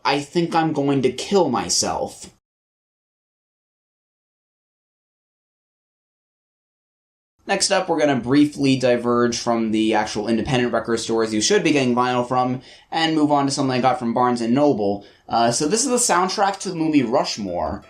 I think I'm going to kill myself. Next up, we're going to briefly diverge from the actual independent record stores you should be getting vinyl from, and move on to something I got from Barnes & Noble. So this is the soundtrack to the movie Rushmore.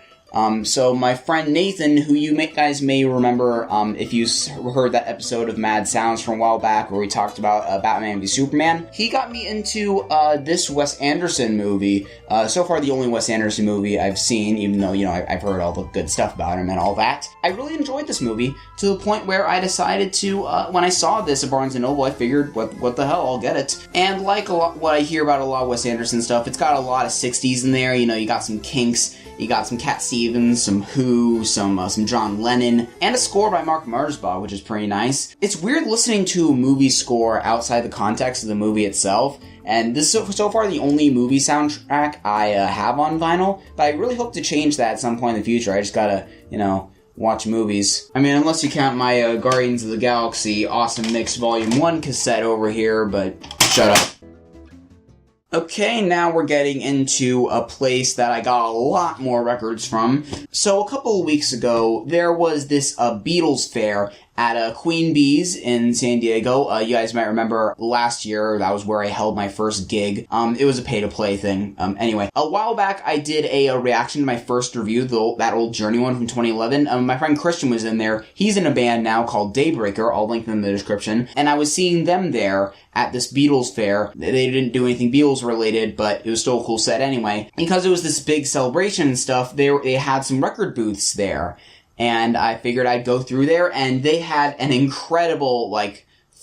So my friend Nathan, who you guys may remember if you heard that episode of Mad Sounds from a while back where we talked about Batman v Superman, he got me into this Wes Anderson movie. So far the only Wes Anderson movie I've seen, even though, I've heard all the good stuff about him and all that. I really enjoyed this movie to the point where I decided to, when I saw this at Barnes & Noble, I figured, what the hell, I'll get it. And like what I hear about a lot of Wes Anderson stuff, it's got a lot of 60s in there, you got some Kinks, you got some Cat Stevens, some Who, some John Lennon, and a score by Mark Mothersbaugh, which is pretty nice. It's weird listening to a movie score outside the context of the movie itself, and this is so far the only movie soundtrack I have on vinyl, but I really hope to change that at some point in the future. I just gotta, watch movies. I mean, unless you count my Guardians of the Galaxy Awesome Mix Volume 1 cassette over here, but shut up. Okay, now we're getting into a place that I got a lot more records from. So a couple of weeks ago, there was this Beatles fair at Queen Bee's in San Diego. You guys might remember last year, that was where I held my first gig. It was a pay-to-play thing. Anyway, a while back, I did a reaction to my first review, that old Journey one from 2011. My friend Christian was in there. He's in a band now called Daybreaker. I'll link them in the description. And I was seeing them there at this Beatles fair. They didn't do anything Beatles related, but it was still a cool set anyway. Because it was this big celebration and stuff, they had some record booths there. And I figured I'd go through there, and they had an incredible,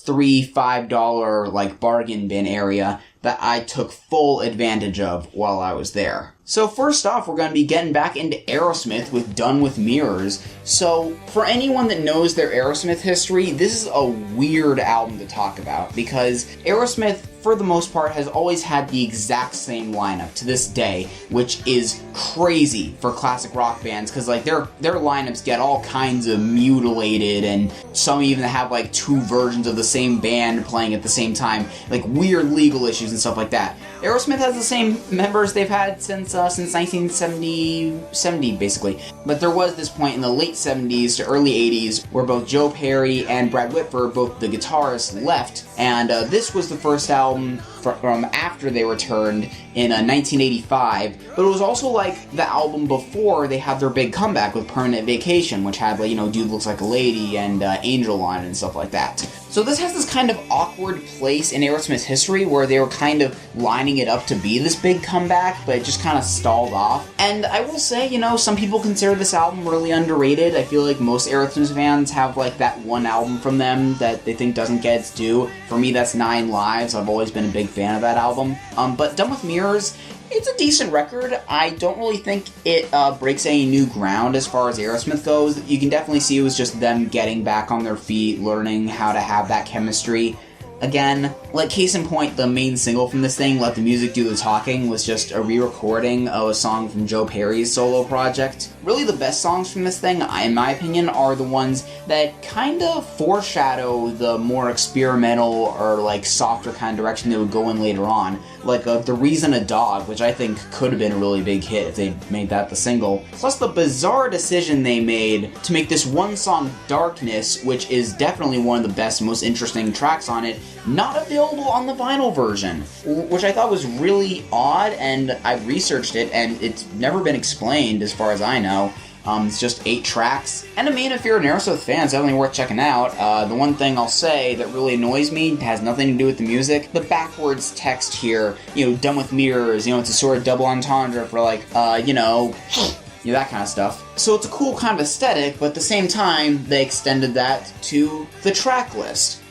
$3-5, bargain bin area that I took full advantage of while I was there. So first off, we're going to be getting back into Aerosmith with Done With Mirrors. So, for anyone that knows their Aerosmith history, this is a weird album to talk about, because Aerosmith, for the most part, has always had the exact same lineup to this day, which is crazy for classic rock bands, because their lineups get all kinds of mutilated, and some even have two versions of the same band playing at the same time, weird legal issues and stuff like that. Aerosmith has the same members they've had since 1970 basically. But there was this point in the late 70s to early 80s where both Joe Perry and Brad Whitford, both the guitarists, left, and this was the first album from after they returned in 1985, but it was also the album before they had their big comeback with Permanent Vacation, which had Dude Looks Like a Lady and Angel on it and stuff like that. So this has this kind of awkward place in Aerosmith's history where they were kind of lining it up to be this big comeback, but it just kind of stalled off. And I will say, some people consider this album really underrated. I feel like most Aerosmith fans have that one album from them that they think doesn't get its due. For me, that's 9 Lives. I've always been a big fan of that album. But Done With Mirrors, it's a decent record. I don't really think it breaks any new ground as far as Aerosmith goes. You can definitely see it was just them getting back on their feet, learning how to have that chemistry again. Case in point, the main single from this thing, Let the Music Do the Talking, was just a re-recording of a song from Joe Perry's solo project. Really the best songs from this thing, in my opinion, are the ones that kind of foreshadow the more experimental or softer kind of direction they would go in later on. The Reason a Dog, which I think could have been a really big hit if they made that the single. Plus the bizarre decision they made to make this one song, Darkness, which is definitely one of the best, most interesting tracks on it, not available on the vinyl version, which I thought was really odd, and I researched it, and it's never been explained as far as I know. It's just 8 tracks. And I mean, if you're an Aerosmith fan, it's definitely worth checking out. The one thing I'll say that really annoys me has nothing to do with the music. The backwards text here, Done With Mirrors, it's a sort of double entendre for that kind of stuff. So it's a cool kind of aesthetic, but at the same time, they extended that to the track list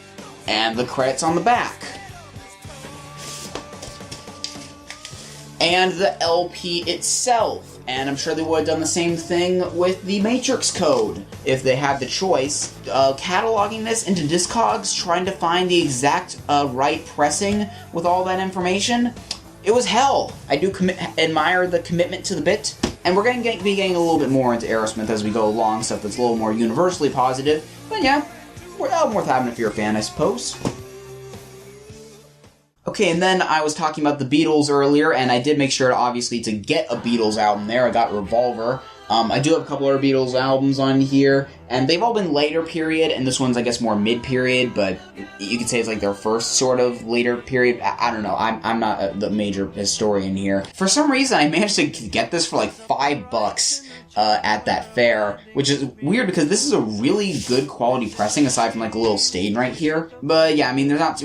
and the credits on the back. And the LP itself. And I'm sure they would have done the same thing with the Matrix code if they had the choice. Cataloging this into Discogs, trying to find the exact right pressing with all that information, it was hell. I do admire the commitment to the bit. And we're going to be getting a little bit more into Aerosmith as we go along, stuff that's a little more universally positive. But yeah, we're worth having if you're a fan, I suppose. Okay, and then I was talking about the Beatles earlier, and I did make sure to obviously to get a Beatles album there. I got Revolver. I do have a couple other Beatles albums on here, and they've all been later period, and this one's, I guess, more mid-period, but you could say it's like their first sort of later period. I don't know. I'm not the major historian here. For some reason, I managed to get this for like $5 at that fair, which is weird because this is a really good quality pressing, aside from like a little stain right here. But yeah, I mean, there's not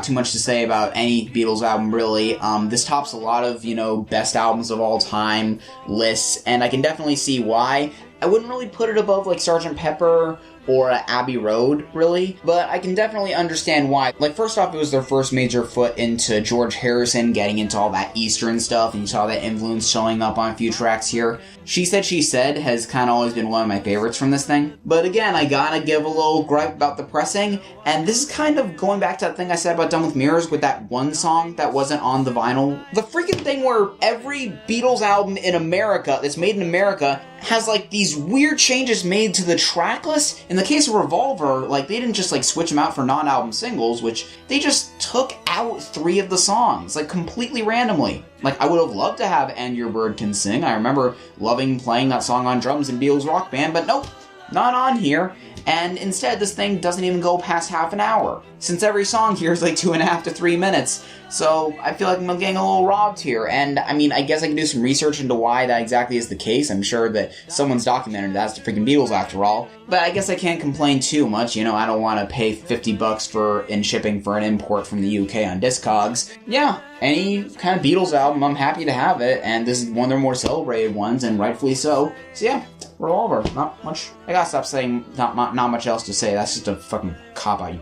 too much to say about any Beatles album, really. This tops a lot of, best albums of all time lists, and I can definitely see why. I wouldn't really put it above like Sgt. Pepper or Abbey Road, really, but I can definitely understand why. Like, first off, it was their first major foot into George Harrison getting into all that Eastern stuff, and you saw that influence showing up on a few tracks here. She Said has kind of always been one of my favorites from this thing. But again, I gotta give a little gripe about the pressing, and this is kind of going back to that thing I said about Done With Mirrors with that one song that wasn't on the vinyl. The freaking thing where every Beatles album in America, that's made in America, has like these weird changes made to the track list. In the case of Revolver, like they didn't just like switch them out for non-album singles, which they just took out 3 of the songs, like completely randomly. Like, I would have loved to have And Your Bird Can Sing. I remember loving playing that song on drums in Beatles Rock Band, but nope, not on here. And instead, this thing doesn't even go past half an hour, since every song here is like 2.5 to 3 minutes. So I feel like I'm getting a little robbed here. And I mean, I guess I can do some research into why that exactly is the case. I'm sure that someone's documented that's the freaking Beatles after all. But I guess I can't complain too much. I don't want to pay $50 in shipping for an import from the UK on Discogs. Yeah, any kind of Beatles album, I'm happy to have it. And this is one of their more celebrated ones, and rightfully so. So yeah. Revolver. Not much. I gotta stop saying not much else to say. That's just a fucking cop-out, you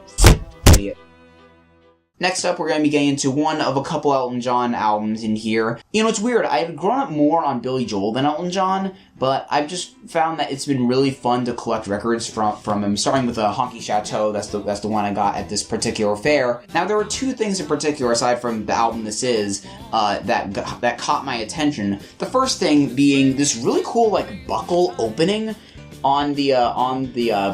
idiot. Next up, we're going to be getting into one of a couple Elton John albums in here. It's weird. I've grown up more on Billy Joel than Elton John, but I've just found that it's been really fun to collect records from him, starting with Honky Chateau. That's the one I got at this particular fair. Now, there were 2 things in particular, aside from the album this is, that caught my attention. The first thing being this really cool, like, buckle opening on the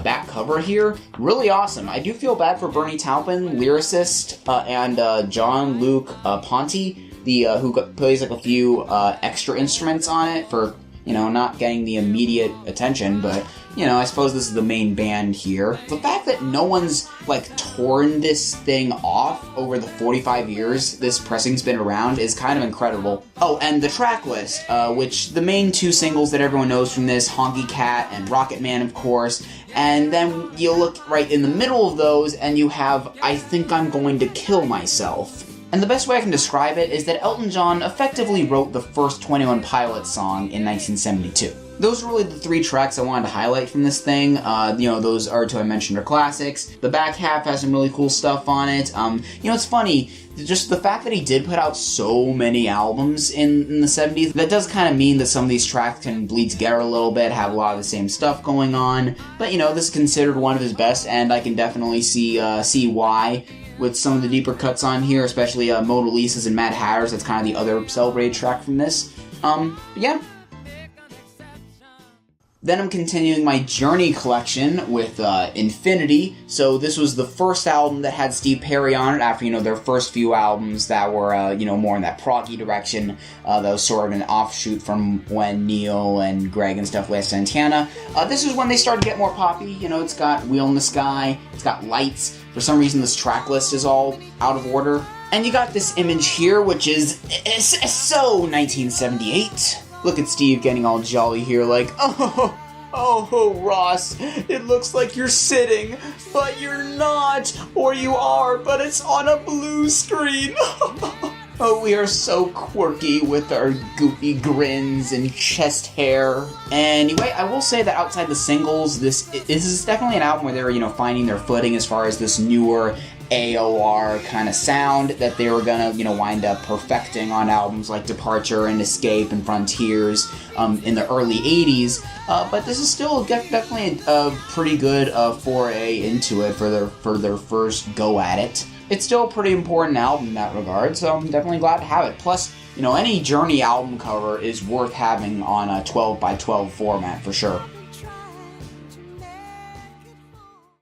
back cover here. Really awesome. I do feel bad for Bernie Taupin, lyricist, and John-Luc Ponty, who plays like a few extra instruments on it for, not getting the immediate attention, but, I suppose this is the main band here. The fact that no one's, like, torn this thing off over the 45 years this pressing's been around is kind of incredible. Oh, and the track list, which the main 2 singles that everyone knows from this, Honky Cat and Rocket Man, of course, and then you look right in the middle of those and you have I Think I'm Going to Kill Myself. And the best way I can describe it is that Elton John effectively wrote the first 21 Pilots song in 1972. Those are really the 3 tracks I wanted to highlight from this thing. Those are 2 I mentioned are classics. The back half has some really cool stuff on it. It's funny, just the fact that he did put out so many albums in the 70s, that does kind of mean that some of these tracks can bleed together a little bit, have a lot of the same stuff going on. But, this is considered one of his best, and I can definitely see why. With some of the deeper cuts on here, especially Mona Lisa's and Mad Hatter's, that's kind of the other celebrated track from this. Yeah. Then I'm continuing my Journey collection with Infinity. So this was the first album that had Steve Perry on it after, their first few albums that were, more in that proggy direction. That was sort of an offshoot from when Neil and Greg and stuff left Santana. This is when they started to get more poppy. It's got Wheel in the Sky, it's got Lights. For some reason, this track list is all out of order. And you got this image here, which is so 1978. Look at Steve getting all jolly here like, oh, Ross, it looks like you're sitting, but you're not, or you are, but it's on a blue screen. Oh, we are so quirky with our goofy grins and chest hair. Anyway, I will say that outside the singles, this is definitely an album where they're, finding their footing as far as this newer AOR kind of sound that they were gonna, wind up perfecting on albums like Departure and Escape and Frontiers in the early 80s. But this is still definitely a pretty good foray into it for their first go at it. It's still a pretty important album in that regard, so I'm definitely glad to have it. Plus, any Journey album cover is worth having on a 12x12 format for sure.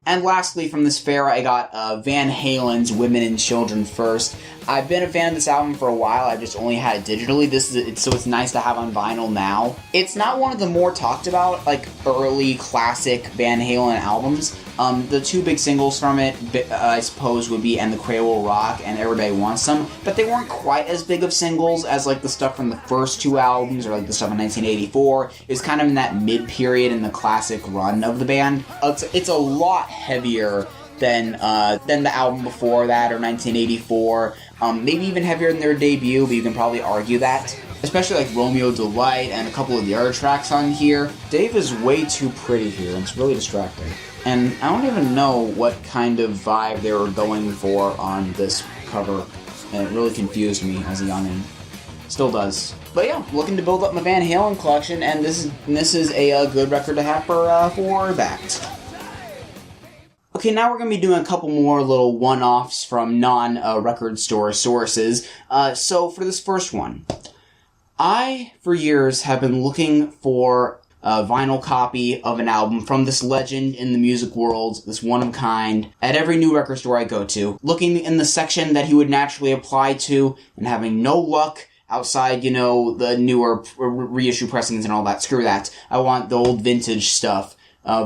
And lastly, from this fair, I got Van Halen's Women and Children First. I've been a fan of this album for a while. I've just only had it digitally. So it's nice to have on vinyl now. It's not one of the more talked about, like, early classic Van Halen albums. The two big singles from it, I suppose, would be And the Cradle Will Rock and Everybody Wants Some, but they weren't quite as big of singles as, like, the stuff from the first two albums or, like, the stuff in 1984. It was kind of in that mid-period in the classic run of the band. It's a lot heavier than the album before that, or 1984. Maybe even heavier than their debut, but you can probably argue that. Especially like Romeo Delight and a couple of the other tracks on here. Dave is way too pretty here, and it's really distracting. And I don't even know what kind of vibe they were going for on this cover, and it really confused me as a youngin'. Still does. But yeah, looking to build up my Van Halen collection, and this is a good record to have for that. Okay, now we're going to be doing a couple more little one-offs from non-record store sources. So for this first one, I, for years, have been looking for a vinyl copy of an album from this legend in the music world, this one-of-kind, at every new record store I go to, looking in the section that he would naturally apply to, and having no luck outside, you know, the newer reissue pressings and all that. Screw that. I want the old vintage stuff.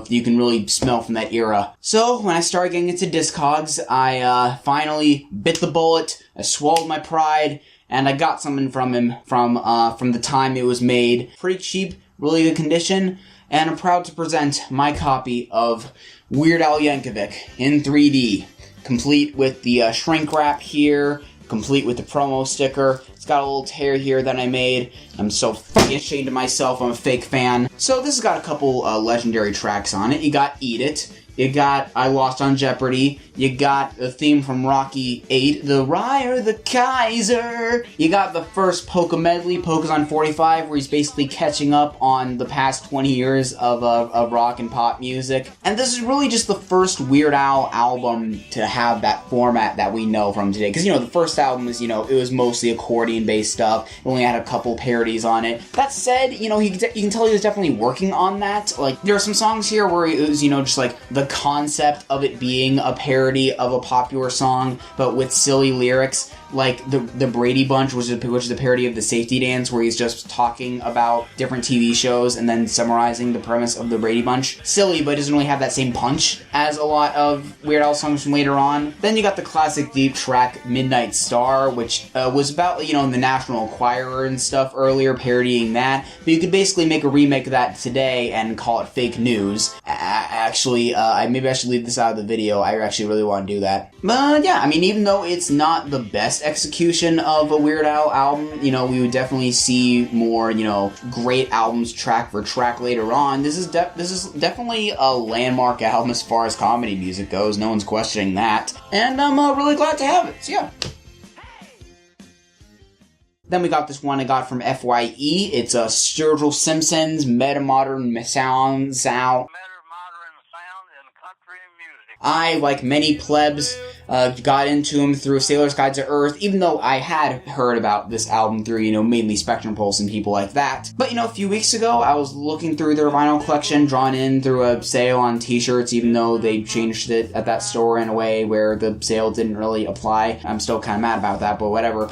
You can really smell from that era. So, when I started getting into Discogs, I finally bit the bullet, I swallowed my pride, and I got something from him from the time it was made. Pretty cheap, really good condition, and I'm proud to present my copy of Weird Al Yankovic in 3D, complete with the shrink wrap here, complete with the promo sticker. It's got a little tear here that I made. I'm so fucking ashamed of myself. I'm a fake fan. So this has got a couple legendary tracks on it. You got Eat It. You got I Lost on Jeopardy. You got the theme from Rocky 8, the Ryer the Kaiser. You got the first polka medley, Polkas on 45, where he's basically catching up on the past 20 years of rock and pop music. And this is really just the first Weird Al album to have that format that we know from today. Because, you know, the first album was, you know, it was mostly accordion-based stuff. It only had a couple parodies on it. That said, you know, you can tell he was definitely working on that. Like, there are some songs here where it was, you know, just like the concept of it being a parody of a popular song, but with silly lyrics, like the Brady Bunch, which is a parody of the Safety Dance, where he's just talking about different TV shows and then summarizing the premise of the Brady Bunch. Silly, but it doesn't really have that same punch as a lot of Weird Al songs from later on. Then you got the classic deep track Midnight Star, which was about, you know, the National Enquirer and stuff earlier, parodying that. But you could basically make a remake of that today and call it fake news. Actually, maybe I should leave this out of the video. I actually really want to do that. But yeah, I mean, even though it's not the best execution of a Weird Al album, you know, we would definitely see more, you know, great albums track for track later on. This is definitely a landmark album as far as comedy music goes. No one's questioning that. And I'm really glad to have it. So yeah. Then we got this one I got from FYE. It's a Sturgill Simpson's Metamodern Sound. I, like many plebs, got into him through Sailor's Guide to Earth, even though I had heard about this album through, you know, mainly Spectrum Pulse and people like that. But, you know, a few weeks ago, I was looking through their vinyl collection, drawn in through a sale on t-shirts, even though they changed it at that store in a way where the sale didn't really apply. I'm still kind of mad about that, but whatever.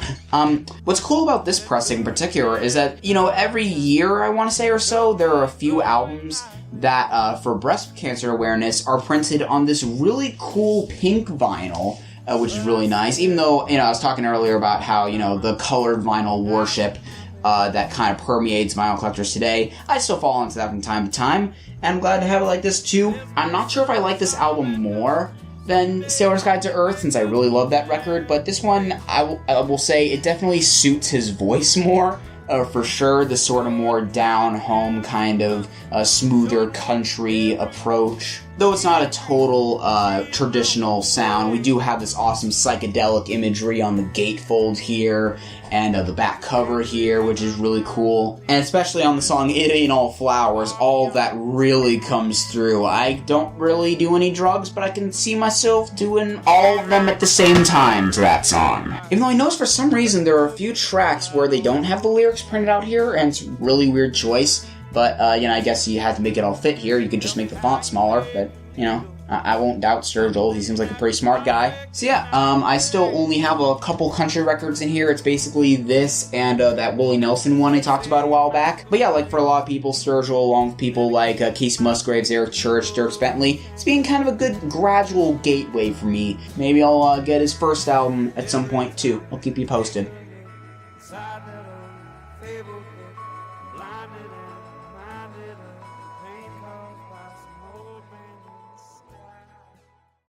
What's cool about this pressing in particular is that, you know, every year, I want to say or so, there are a few albums that, for breast cancer awareness, are printed on this really cool pink vinyl, which is really nice. Even though, you know, I was talking earlier about how, you know, the colored vinyl worship that kind of permeates vinyl collectors today, I still fall into that from time to time, and I'm glad to have it like this too. I'm not sure if I like this album more than Sailor's Guide to Earth, since I really love that record, but this one, I will say, it definitely suits his voice more. For sure, the sort of more down-home kind of smoother country approach. Though it's not a total traditional sound, we do have this awesome psychedelic imagery on the gatefold here, and the back cover here, which is really cool. And especially on the song It Ain't All Flowers, all of that really comes through. I don't really do any drugs, but I can see myself doing all of them at the same time to that song. Even though I noticed for some reason there are a few tracks where they don't have the lyrics printed out here, and it's a really weird choice. But, you know, I guess you had to make it all fit here. You could just make the font smaller, but, you know, I won't doubt Sturgill. He seems like a pretty smart guy. So yeah, I still only have a couple country records in here. It's basically this and that Willie Nelson one I talked about a while back. But yeah, like for a lot of people, Sturgill, along with people like Casey Musgraves, Eric Church, Dierks Bentley, it's being kind of a good gradual gateway for me. Maybe I'll get his first album at some point too. I'll keep you posted.